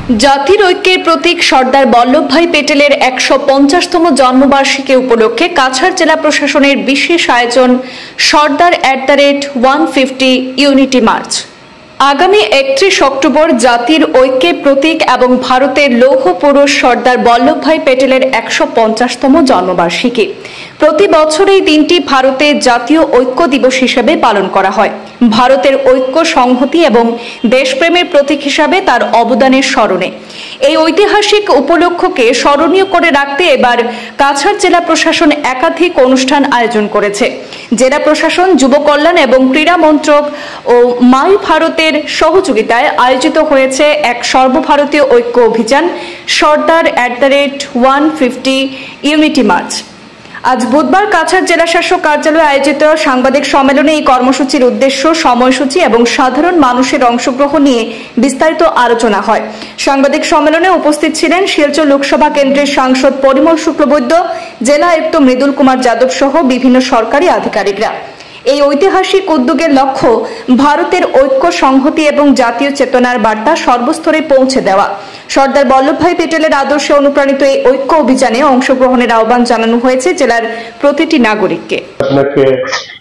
জাতির ঐক্যের প্রতীক সর্দার বল্লভভাই পেটেলের ১৫০তম জন্মবার্ষিকী উপলক্ষে কাছাড় জেলা প্রশাসনের বিশেষ আয়োজন সর্দার @150 ইউনিটি মার্চ। আগামী ৩১ অক্টোবর জাতির ঐক্যের প্রতীক এবং ভারতের লৌহ পুরুষ সর্দার বল্লভভাই পেটেলের ১৫০তম জন্মবার্ষিকী। প্রতি বছর এই দিনটি ভারতের জাতীয় ঐক্য দিবস হিসেবে পালন করা হয়। ভারতের ঐক্য, সংহতি এবং দেশপ্রেমের প্রতীক হিসাবে তার অবদানের স্মরণে এই ঐতিহাসিক উপলক্ষকে স্মরণীয় করে রাখতে এবার কাছাড় জেলা প্রশাসন একাধিক অনুষ্ঠান আয়োজন করেছে। জেলা প্রশাসন, যুব কল্যাণ এবং ক্রীড়া মন্ত্রক ও মাই ভারতের সহযোগিতায় আয়োজিত হয়েছে এক সর্বভারতীয় ঐক্য অভিযান সর্দার @150 ইউনিটি মার্চ। আজ বুধবার কাছাড় জেলা শাসক কার্যালয়ে আয়োজিত সাংবাদিক সম্মেলনে এই কর্মসূচির উদ্দেশ্য, সময়সূচি এবং সাধারণ মানুষের অংশগ্রহণ নিয়ে বিস্তারিত আলোচনা হয়। সাংবাদিক সম্মেলনে উপস্থিত ছিলেন শিলচর লোকসভা কেন্দ্রের সাংসদ পরিমল শুক্লবৈদ্য, জেলা আয়ুক্ত মৃদুল কুমার যাদব সহ বিভিন্ন সরকারি আধিকারিকরা। এই ঐতিহাসিক উদ্যোগের লক্ষ্য ভারতের ঐক্য, সংহতি এবং জাতীয় চেতনার বার্তা সর্বস্তরে পৌঁছে দেওয়া। সর্দার বল্লভভাই পেটেলের আদর্শে অনুপ্রাণিত এই ঐক্য অভিযানে অংশগ্রহণের আহ্বান জানানো হয়েছে জেলার প্রতিটি নাগরিককে। আপনাকে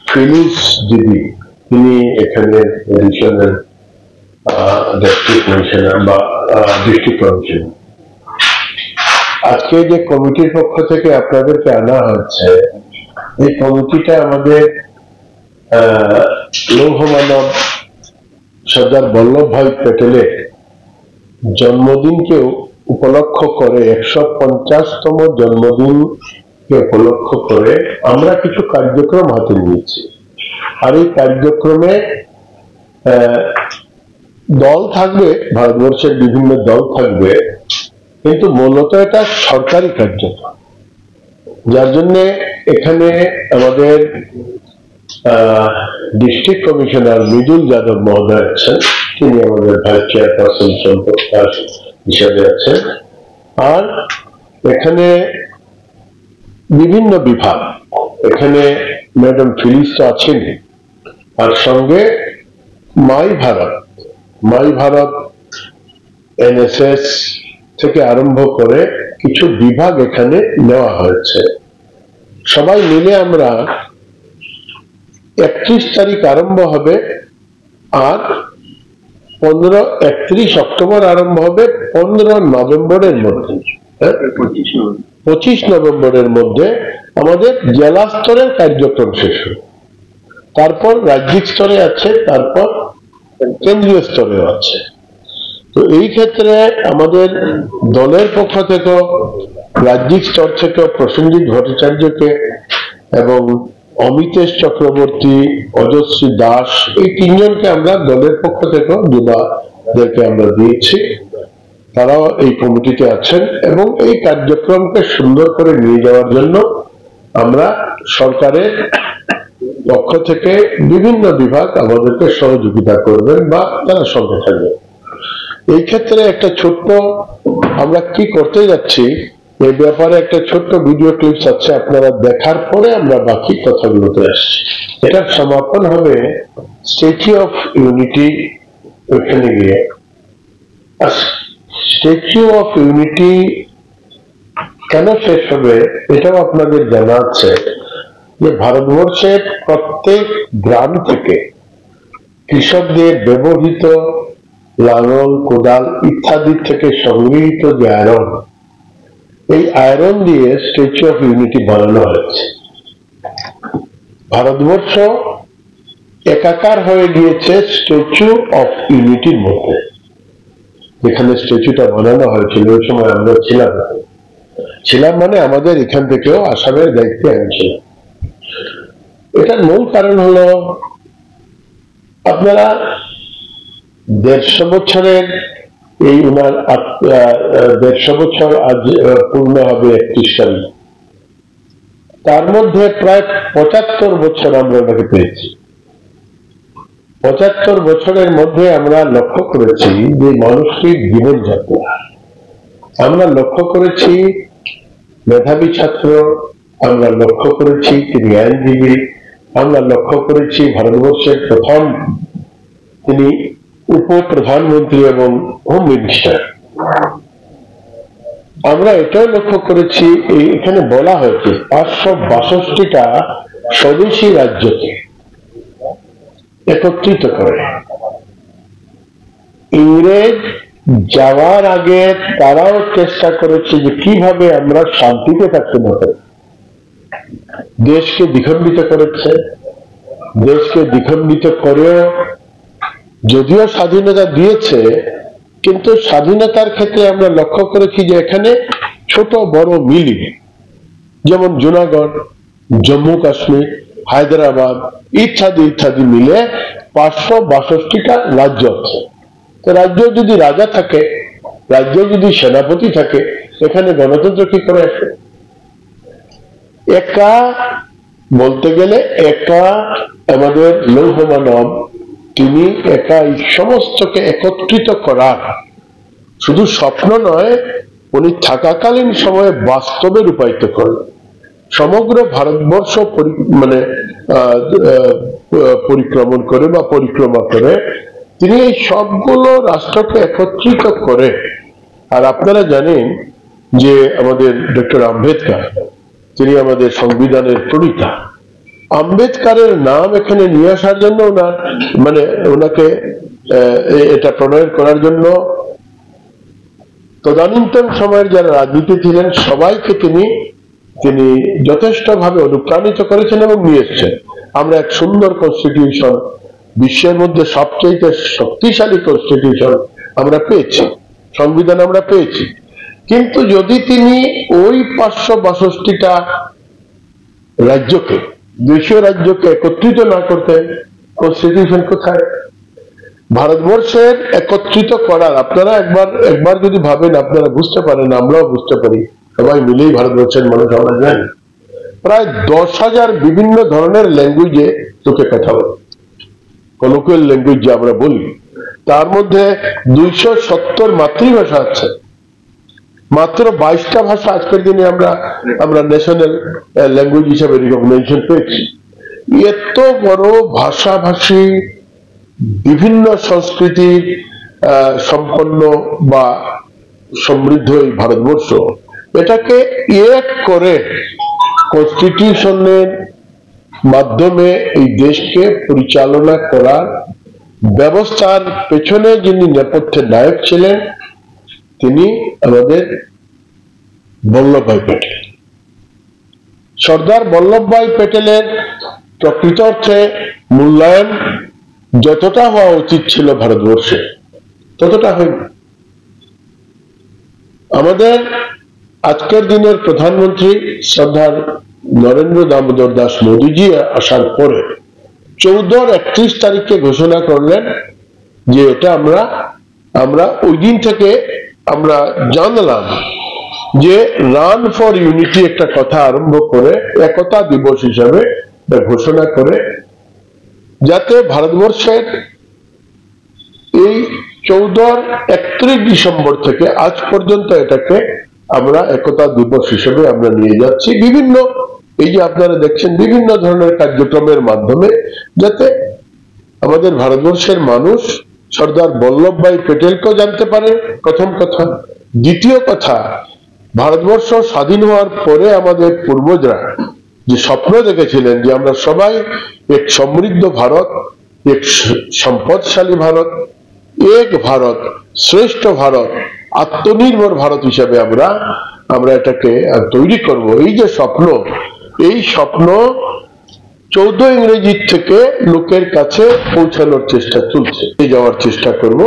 ফিলিস দিদি, তিনি এখানে এডিশনাল ডিস্ট্রিক্ট কমিশনার বা ডিস্ট্রিক্ট কমিশনার। আজকে যে কমিটির পক্ষ থেকে আপনাদেরকে আনা হচ্ছে, এই কমিটিটা আমাদের লৌহ মানব সর্দার বল্লভভাই পেটেলের জন্মদিনকে উপলক্ষ করে, ১৫০তম জন্মদিনকে উপলক্ষ করে আমরা কিছু কার্যক্রম হাতে নিয়েছি। আর এই কার্যক্রমে দল থাকবে, ভারতবর্ষের বিভিন্ন দল থাকবে, কিন্তু মূলত এটা সরকারি কার্যক্রম, যার জন্য এখানে আমাদের ডিস্ট্রিক্ট কমিশনার মৃদুল যাদব মহোদয় আছেন, তিনি আমাদের ভাইস চেয়ারপারসন হিসাবে আছেন। আর এখানে বিভিন্ন বিভাগ, এখানে ম্যাডাম ফিলিস তো আছেন, আর সঙ্গে মাই ভারত NSS থেকে আরম্ভ করে কিছু বিভাগ এখানে নেওয়া হয়েছে। সবাই মিলে আমরা ৩১ তারিখ আরম্ভ হবে, আর ৩১ অক্টোবর আরম্ভ হবে, 15 নভেম্বরের মধ্যে, 25 নভেম্বরের মধ্যে আমাদের জেলা স্তরের কার্যক্রম শেষ হবে। তারপর রাজ্যিক স্তরে আছে, তারপর কেন্দ্রীয় স্তরেও আছে। তো এই ক্ষেত্রে আমাদের দলের পক্ষ থেকে, রাজ্যিক স্তর থেকে প্রসেনজিৎ ভট্টাচার্যকে এবং অমিতেশ চক্রবর্তী, অজশ্রী দাস, এই তিনজনকে আমরা দলের পক্ষ থেকে যুবাদেরকে আমরা দিয়েছি। তারাও এই কমিটিতে আছেন এবং এই কার্যক্রমকে সুন্দর করে নিয়ে যাওয়ার জন্য আমরা সরকারের পক্ষ থেকে বিভিন্ন বিভাগ আমাদেরকে সহযোগিতা করবেন বা তারা সঙ্গে থাকবেন। এই ক্ষেত্রে একটা ছোট্ট আমরা কি করতে যাচ্ছি, এই ব্যাপারে একটা ছোট্ট ভিডিও ক্লিপস আছে, আপনারা দেখার পরে আমরা বাকি কথাগুলোতে আসছি। এটার সমাপন হবে স্ট্যাচু অফ ইউনিটি, ওইখানে গিয়ে। স্ট্যাচু অফ ইউনিটি কেন শেষ হবে এটাও আপনাদের জানা আছে যে ভারতবর্ষের প্রত্যেক গ্রাম থেকে কৃষকদের ব্যবহৃত লাঙল, কোদাল ইত্যাদি থেকে সংগৃহীত যে আয়রন, এই আয়রন দিয়ে স্ট্যাচু অফ ইউনিটি বানানো হয়েছে। ভারতবর্ষ একাকার হয়ে গিয়েছে স্ট্যাচু অফ ইউনিটির মধ্যে। যেখানে স্ট্যাচুটা বানানো হয়েছিল ওই সময় আমরা ছিলাম মানে আমাদের এখান থেকেও আসামের দায়িত্বে আমি ছিলাম। এটার মূল কারণ হলো, আপনারা 150 বছরের এই উনার 150 বছর আজ পূর্ণ হবে 31 সালে। তার মধ্যে প্রায় 75 বছর আমরা ওনাকে পেয়েছি। 75 বছরের মধ্যে আমরা লক্ষ্য করেছি যে মানুষটির জীবনযাত্রা, আমরা লক্ষ্য করেছি মেধাবী ছাত্র, আমরা লক্ষ্য করেছি তিনি আইনজীবী, আমরা লক্ষ্য করেছি ভারতবর্ষের প্রথম তিনি উপ প্রধানমন্ত্রী এবং হোম মিনিস্টার। আমরা এটাও লক্ষ্য করেছি, এখানে বলা হয়েছে 562টা স্বদেশী রাজ্যকে একত্রিত করে। ইংরেজ যাওয়ার আগে তারাও চেষ্টা করেছে যে কিভাবে আমরা শান্তিতে থাকতে পারি। দেশকে দ্বিখণ্ডিত করেছে, দেশকে দ্বিখণ্ডিত করেও যদিও স্বাধীনতা দিয়েছে, কিন্তু স্বাধীনতার ক্ষেত্রে আমরা লক্ষ্য করেছি যে এখানে ছোট বড় মিলিয়ে, যেমন জুনাগড়, জম্মু কাশ্মীর, হায়দ্রাবাদ ইত্যাদি ইত্যাদি মিলে 562টা রাজ্য আছে। তো রাজ্য যদি রাজা থাকে, রাজ্য যদি সেনাপতি থাকে, এখানে গণতন্ত্র কি করে আসে? একা বলতে গেলে একা আমাদের লৌহ মানব, তিনি একা এই সমস্তকে একত্রিত করার শুধু স্বপ্ন নয়, উনি থাকাকালীন সময়ে বাস্তবে রূপায়িত করলেন। সমগ্র ভারতবর্ষ মানে পরিক্রমণ করে বা পরিক্রমা করে তিনি এই সবগুলো রাষ্ট্রকে একত্রিত করে। আর আপনারা জানেন যে আমাদের ডক্টর আম্বেদকর, তিনি আমাদের সংবিধানের প্রণেতা। আম্বেদকরের নাম এখানে নিয়ে আসার জন্য ওনাকে এটা প্রণয়ন করার জন্য তদানীন্তন সময়ের যারা রাজনীতি ছিলেন সবাইকে তিনি যথেষ্ট ভাবে অনুপ্রাণিত করেছেন এবং নিয়ে এসছেন। আমরা এক সুন্দর কনস্টিটিউশন, বিশ্বের মধ্যে সবচেয়ে শক্তিশালী কনস্টিটিউশন আমরা পেয়েছি, সংবিধান আমরা পেয়েছি। কিন্তু যদি তিনি ওই 562টা রাজ্যকে, দেশীয় রাজ্যকে একত্রিত না করতেন, কনস্টিটিউশন কোথায়? ভারতবর্ষের একত্রিত করার আপনারা একবার যদি ভাবেন, আপনারা বুঝতে পারেন, আমরাও বুঝতে পারি, সবাই মিলেই ভারতবর্ষের মানুষ আমরা জানি, প্রায় 10,000 বিভিন্ন ধরনের ল্যাঙ্গুয়েজে লোকে কথা বলে, কলোকিয়াল ল্যাঙ্গুয়েজ যে আমরা বলি, তার মধ্যে 270 মাতৃভাষা আছে। মাত্র 22টা ভাষা আজকের দিনে আমরা ন্যাশনাল ল্যাঙ্গুয়েজ হিসাবে রিকগনাইজেশন পেয়েছি। এত বড় ভাষাভাষী, বিভিন্ন সংস্কৃতির সম্পন্ন বা সমৃদ্ধ এই ভারতবর্ষ, এটাকে এক করে কনস্টিটিউশনের মাধ্যমে এই দেশকে পরিচালনা করার ব্যবস্থার পেছনে যিনি নেপথ্যের নায়ক ছিলেন, তিনি আমাদের বল্লভভাই প্যাটেল। সর্দার বল্লভভাই প্যাটেলের প্রকৃত অর্থে মূল্যায়ন যতটা হওয়া উচিত ছিল ভারতবর্ষে, ততটা হয়নি। আমাদের আজকের দিনের প্রধানমন্ত্রী শ্রদ্ধার নরেন্দ্র দামোদর দাস মোদীজি আসার পরে 14-31 তারিখে ঘোষণা করলেন যে এটা আমরা ওই দিন থেকে আমরা জানলাম যে রান ফর ইউনিটি একটা কথা আরম্ভ করে একতা দিবস হিসাবে ঘোষণা করে, যাতে ভারতবর্ষের এই 31 ডিসেম্বর থেকে আজ পর্যন্ত এটাকে আমরা একতা দিবস হিসেবে আমরা নিয়ে যাচ্ছি। বিভিন্ন এই যে আপনারা দেখছেন বিভিন্ন ধরনের কার্যক্রমের মাধ্যমে, যাতে আমাদের ভারতবর্ষের মানুষ সর্দার বল্লভভাই প্যাটেলকেও জানতে পারে, প্রথম কথা। দ্বিতীয় কথা, ভারতবর্ষ স্বাধীন হওয়ার পরে আমাদের পূর্বজরা যে স্বপ্ন দেখেছিলেন যে আমরা সবাই এক সমৃদ্ধ ভারত, এক সম্পদশালী ভারত, এক ভারত, শ্রেষ্ঠ ভারত, আত্মনির্ভর ভারত হিসাবে আমরা এটাকে তৈরি করব। এই যে স্বপ্ন, এই স্বপ্ন 14 ইংরেজির থেকে লোকের কাছে পৌঁছানোর চেষ্টা চলছে, যাওয়ার চেষ্টা করব।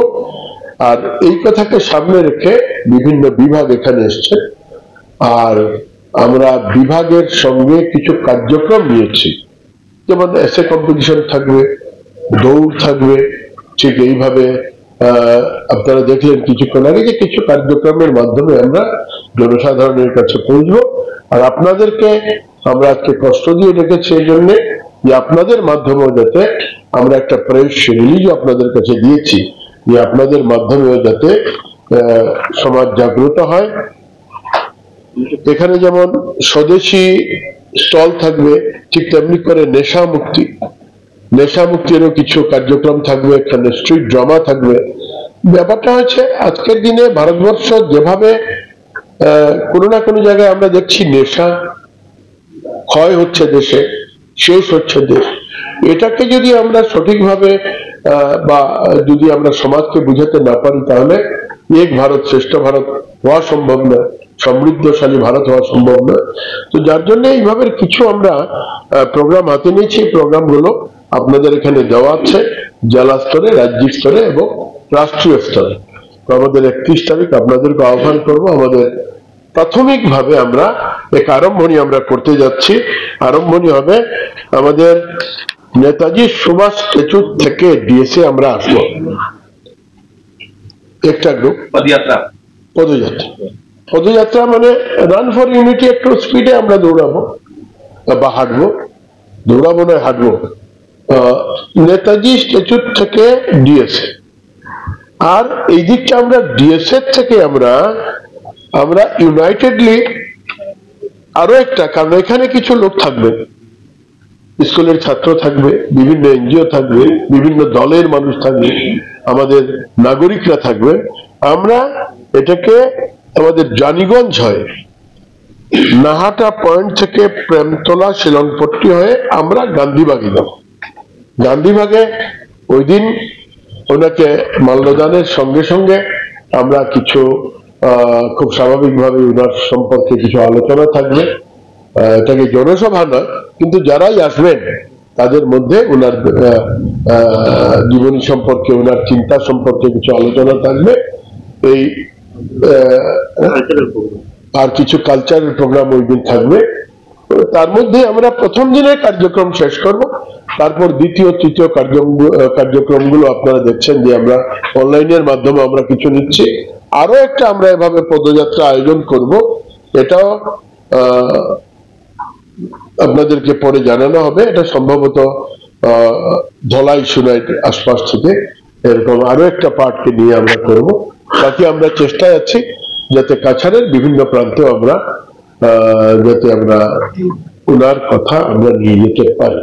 আর এই কথাকে সামনে রেখে বিভিন্ন বিভাগ এখানে এসছে, আর আমরা বিভাগের সঙ্গে কিছু কার্যক্রম নিয়েছি, যেমন এসে কম্পিটিশন থাকবে, দৌড় থাকবে, ঠিক এইভাবে আপনারা দেখলেন কিছুক্ষণ আগে যে কিছু কার্যক্রমের মাধ্যমে আমরা জনসাধারণের কাছে পৌঁছবো। আর আপনাদেরকে আমরা আজকে কষ্ট দিয়ে রেখেছি এই জন্য যে আপনাদের মাধ্যমেও যাতে আমরা একটা প্রেস রিলিজ আপনাদের কাছে দিয়েছি, যে আপনাদের মাধ্যমেও যাতে সমাজ জাগ্রত হয়। এখানে যেমন স্বদেশী স্টল থাকবে, ঠিক তেমনি করে নেশা মুক্তিরও কিছু কার্যক্রম থাকবে, এখানে স্ট্রিট ড্রামা থাকবে, ব্যাপারটা হচ্ছে আজকের দিনে ভারতবর্ষ যেভাবে কোনো না কোনো জায়গায় আমরা দেখছি নেশা ক্ষয় হচ্ছে, দেশে শেষ হচ্ছে দেশ, এটাকে যদি আমরা সঠিকভাবে বা যদি আমরা সমাজকে বুঝাতে না পারি তাহলে এক ভারত শ্রেষ্ঠ ভারত হওয়া সম্ভব নয়, সমৃদ্ধশালী ভারত হওয়া সম্ভব নয়। তো যার জন্য এইভাবে কিছু আমরা প্রোগ্রাম হাতে নিয়েছি। প্রোগ্রামগুলো আপনাদের এখানে দেওয়া আছে জেলা স্তরে, রাজ্যিক স্তরে এবং রাষ্ট্রীয় স্তরে। তো আমাদের 31 তারিখ আপনাদেরকে আহ্বান করবো। আমাদের প্রাথমিকভাবে আমরা এক আরম্ভণী আমরা করতে যাচ্ছি। আরম্ভণী হবে আমাদের নেতাজি সুভাষ স্ট্যাচু থেকে ডিএসএ আমরা আসবো একটা গ্রুপ পদযাত্রা। পদযাত্রা মানে রান ফর ইউনিটি, একটু স্পিডে আমরা দৌড়াবো বা হাঁটবো, দৌড়াবো নয় হাঁটবো, নেতাজি স্ট্যাচু থেকে ডিএসএ। আর এই দিকটা আমরা ডিএসএ থেকে আমরা ইউনাইটেডলি আরো একটা, কারণ এখানে কিছু লোক থাকবে, স্কুলের ছাত্র থাকবে, বিভিন্ন এনজিও থাকবে, বিভিন্ন দলের মানুষ থাকবে, আমাদের নাগরিকরা থাকবে। আমরা এটাকে আমাদের জানিগঞ্জ হয়ে নাহাটা পয়েন্ট থেকে প্রেমতলা শিলংপট্টি হয়ে আমরা গান্ধীবাগে যাব। গান্ধীবাগে ওই দিন ওনাকে মাল্যদানের সঙ্গে সঙ্গে আমরা কিছু খুব স্বাভাবিকভাবে ওনার সম্পর্কে কিছু আলোচনা থাকবে। এটাকে জনসভা নয়, কিন্তু যারাই আসবেন তাদের মধ্যে ওনার জীবনী সম্পর্কে, ওনার চিন্তা সম্পর্কে কিছু আলোচনা থাকবে। এই আর কিছু কালচারাল প্রোগ্রাম ওই দিন থাকবে। তার মধ্যে আমরা প্রথম দিনের কার্যক্রম শেষ করব, তারপর দ্বিতীয় তৃতীয় কার্যক্রমগুলো আপনারা দেখছেন যে আমরা অনলাইনের মাধ্যমে আমরা কিছু নিচ্ছি। আরো একটা আমরা এভাবে পদযাত্রা আয়োজন করব, এটাও আপনাদেরকে পরে জানানো হবে। এটা সম্ভবত ধলাই সুনাই আশপাশ থেকে এরকম আরো একটা পার্টকে নিয়ে আমরা করব। বাকি আমরা চেষ্টায় আছি যাতে কাছাড়ের বিভিন্ন প্রান্তে আমরা যাতে আমরা ওনার কথা আমরা নিয়ে যেতে পারি।